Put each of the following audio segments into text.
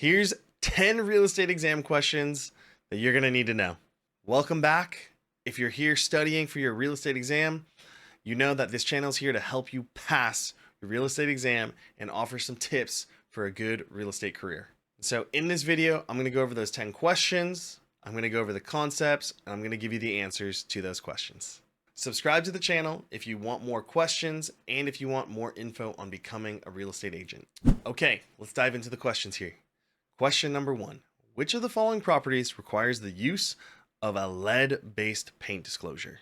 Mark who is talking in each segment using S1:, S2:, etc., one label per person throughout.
S1: Here's 10 real estate exam questions that you're going to need to know. Welcome back. If you're here studying for your real estate exam, you know that this channel is here to help you pass your real estate exam and offer some tips for a good real estate career. So in this video, I'm going to go over those 10 questions. I'm going to go over the concepts, and I'm going to give you the answers to those questions. Subscribe to the channel if you want more questions and if you want more info on becoming a real estate agent. Okay, let's dive into the questions here. Question number 1. Which of the following properties requires the use of a lead-based paint disclosure?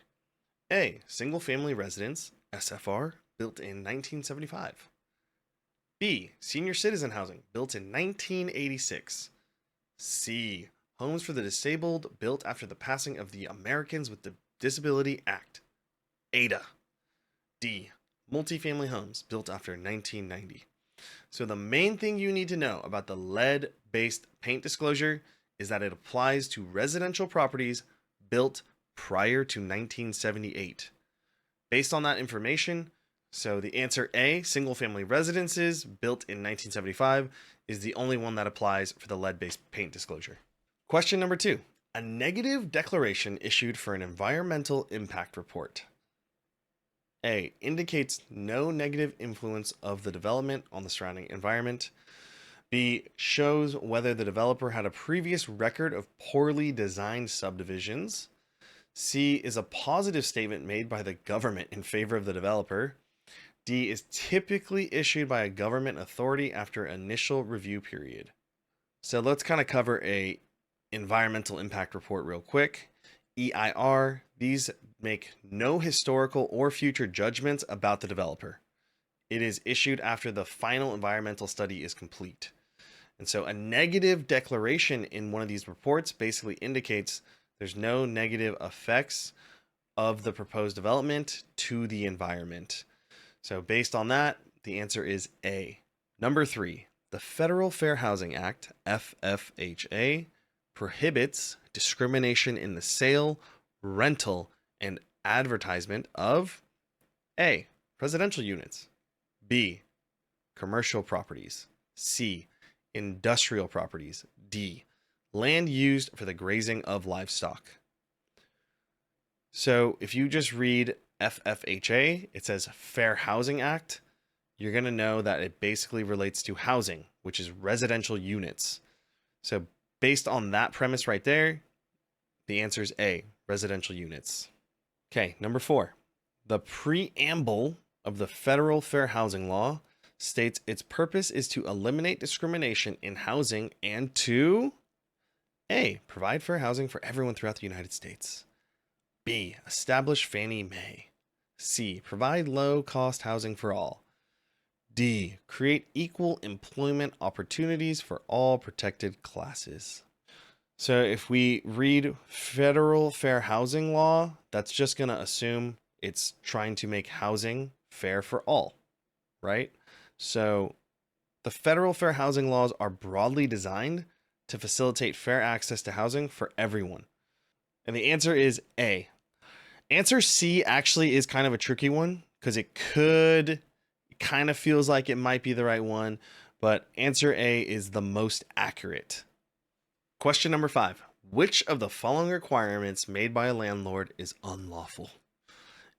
S1: A. Single family residence, SFR, built in 1975. B. Senior citizen housing, built in 1986. C. Homes for the disabled, built after the passing of the Americans with Disability Act, ADA. D. Multifamily homes, built after 1990. So the main thing you need to know about the lead-based paint disclosure is that it applies to residential properties built prior to 1978. Based on that information, so the answer A, single-family residences built in 1975, is the only one that applies for the lead-based paint disclosure. Question number 2. A negative declaration issued for an environmental impact report. A. Indicates no negative influence of the development on the surrounding environment. B. Shows whether the developer had a previous record of poorly designed subdivisions. C. Is a positive statement made by the government in favor of the developer. D. Is typically issued by a government authority after initial review period. So let's kind of cover a environmental impact report real quick. EIR, these make no historical or future judgments about the developer. It is issued after the final environmental study is complete. And so a negative declaration in one of these reports basically indicates there's no negative effects of the proposed development to the environment. So based on that, the answer is A. Number 3, the Federal Fair Housing Act, FFHA, prohibits discrimination in the sale, rental, and advertisement of A. Residential units, B. Commercial properties, C. Industrial properties, D. Land used for the grazing of livestock. So if you just read FFHA, it says Fair Housing Act, you're going to know that it basically relates to housing, which is residential units. So based on that premise right there, the answer is A, residential units. Okay, number 4. The preamble of the Federal Fair Housing Law states its purpose is to eliminate discrimination in housing and to A, provide fair housing for everyone throughout the United States. B, establish Fannie Mae. C, provide low-cost housing for all. D, create equal employment opportunities for all protected classes. So if we read Federal Fair Housing Law, that's just going to assume it's trying to make housing fair for all, right? So the Federal Fair Housing Laws are broadly designed to facilitate fair access to housing for everyone. And the answer is A. Answer C actually is kind of a tricky one because it kind of feels like it might be the right one, but answer A is the most accurate. Question number 5. Which of the following requirements made by a landlord is unlawful?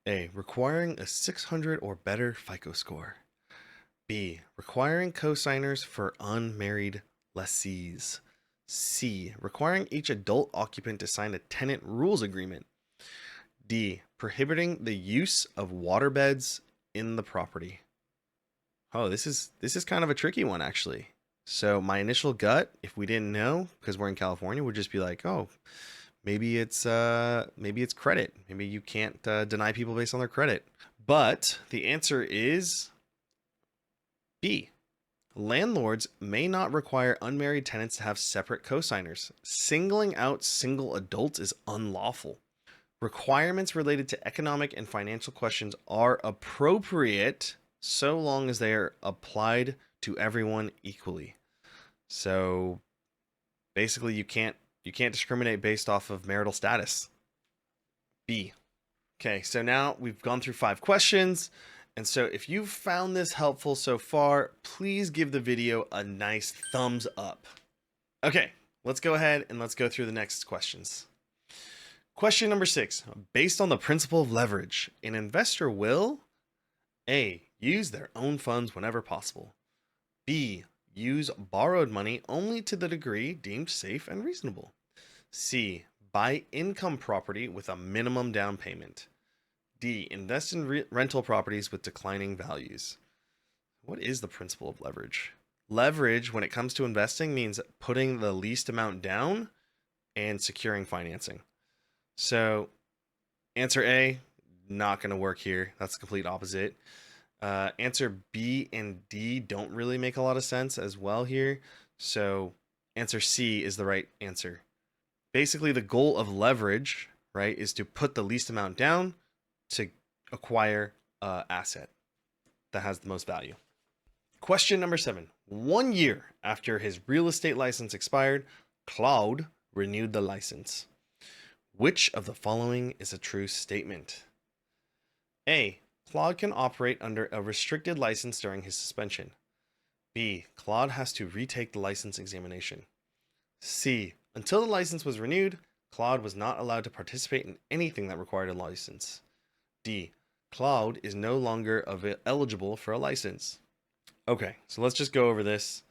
S1: A. Requiring a 600 or better FICO score. B. Requiring cosigners for unmarried lessees. C. Requiring each adult occupant to sign a tenant rules agreement. D. Prohibiting the use of waterbeds in the property. Oh, this is kind of a tricky one, actually. So my initial gut, if we didn't know, because we're in California, would just be like, oh, maybe it's credit. Maybe you can't deny people based on their credit. But the answer is B. Landlords may not require unmarried tenants to have separate cosigners. Singling out single adults is unlawful. Requirements related to economic and financial questions are appropriate so long as they are applied to everyone equally. So basically you can't discriminate based off of marital status. B. Okay, so now we've gone through 5 questions. And so if you've found this helpful so far, please give the video a nice thumbs up. Okay, let's go ahead and let's go through the next questions. Question number 6. Based on the principle of leverage, an investor will A. Use their own funds whenever possible. B. Use borrowed money only to the degree deemed safe and reasonable. C. Buy income property with a minimum down payment. D. Invest in rental properties with declining values. What is the principle of leverage? Leverage, when it comes to investing, means putting the least amount down and securing financing. So, answer A, not going to work here. That's the complete opposite. Answer B and D don't really make a lot of sense as well here. So, answer C is the right answer. Basically, the goal of leverage, right, is to put the least amount down to acquire an asset that has the most value. Question number 7. 1 year after his real estate license expired, Claude renewed the license. Which of the following is a true statement? A. Claude can operate under a restricted license during his suspension. B. Claude has to retake the license examination. C. Until the license was renewed, Claude was not allowed to participate in anything that required a license. D. Claude is no longer eligible for a license. Okay, so let's just go over this.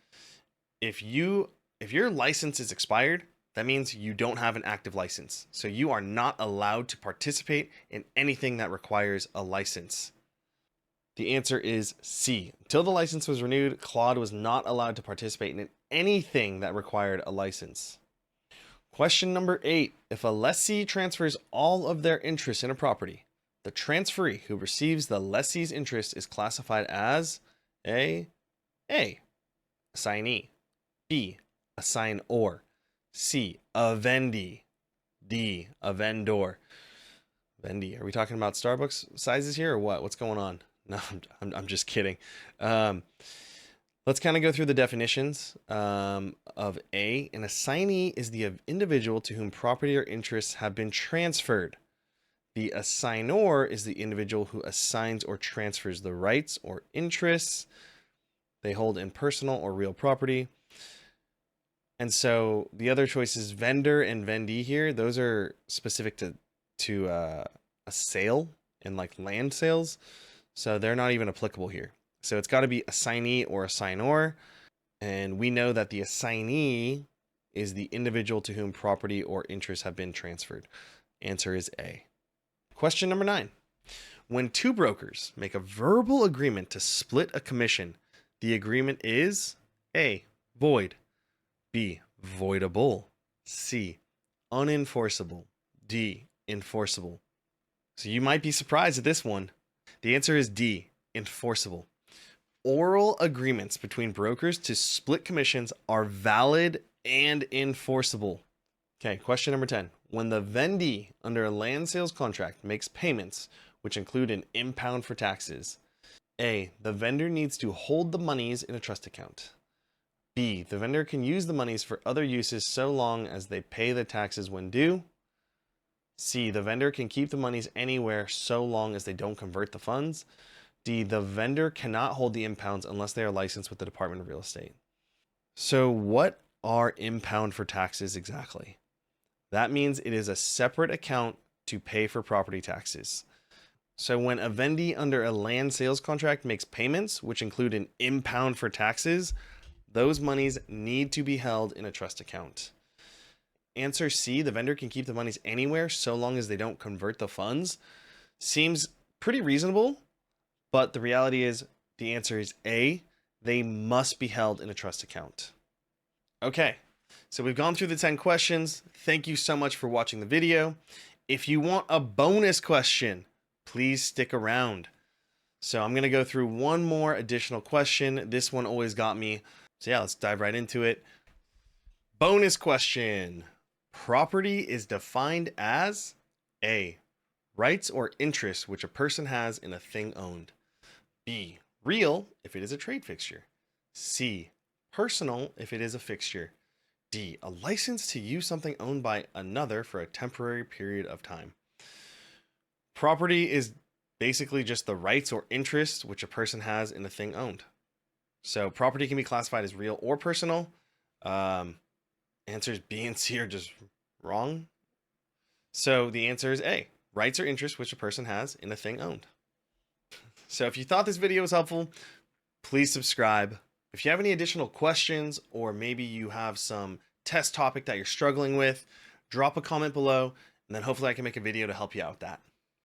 S1: If your license is expired, that means you don't have an active license. So you are not allowed to participate in anything that requires a license. The answer is C. Until the license was renewed, Claude was not allowed to participate in anything that required a license. Question number 8. If a lessee transfers all of their interest in a property, the transferee who receives the lessee's interest is classified as A. Assignee. B. Assignor. C. A vendee. D. A vendor. Vendee. Are we talking about Starbucks sizes here or what? What's going on? No, I'm just kidding. Let's kind of go through the definitions of A. An assignee is the individual to whom property or interests have been transferred. The assignor is the individual who assigns or transfers the rights or interests they hold in personal or real property. And so the other choices, vendor and vendee here, those are specific to a sale and like land sales. So they're not even applicable here. So it's got to be assignee or assignor. And we know that the assignee is the individual to whom property or interests have been transferred. Answer is A. Question number 9. When two brokers make a verbal agreement to split a commission, the agreement is A. Void. B. Voidable. C. Unenforceable. D. Enforceable. So you might be surprised at this one. The answer is D. Enforceable. Oral agreements between brokers to split commissions are valid and enforceable. Okay, question number 10. When the vendee under a land sales contract makes payments, which include an impound for taxes, A. The vendor needs to hold the monies in a trust account. B. The vendor can use the monies for other uses so long as they pay the taxes when due. C. The vendor can keep the monies anywhere so long as they don't convert the funds. D. The vendor cannot hold the impounds unless they are licensed with the Department of Real Estate. So what are impound for taxes exactly? That means it is a separate account to pay for property taxes. So when a vendee under a land sales contract makes payments, which include an impound for taxes, those monies need to be held in a trust account. Answer C, the vendor can keep the monies anywhere so long as they don't convert the funds, seems pretty reasonable, but the reality is the answer is A, they must be held in a trust account. Okay, so we've gone through the 10 questions. Thank you so much for watching the video. If you want a bonus question, please stick around. So I'm going to go through one more additional question. This one always got me. So yeah, let's dive right into it. Bonus question. Property is defined as A. Rights or interests which a person has in a thing owned. B. Real if it is a trade fixture. C. Personal if it is a fixture. D. A license to use something owned by another for a temporary period of time. Property is basically just the rights or interests which a person has in a thing owned. So property can be classified as real or personal. answers B and C are just wrong. So the answer is A, rights or interests which a person has in a thing owned. So if you thought this video was helpful, please subscribe. If you have any additional questions, or maybe you have some test topic that you're struggling with, drop a comment below, and then hopefully I can make a video to help you out with that.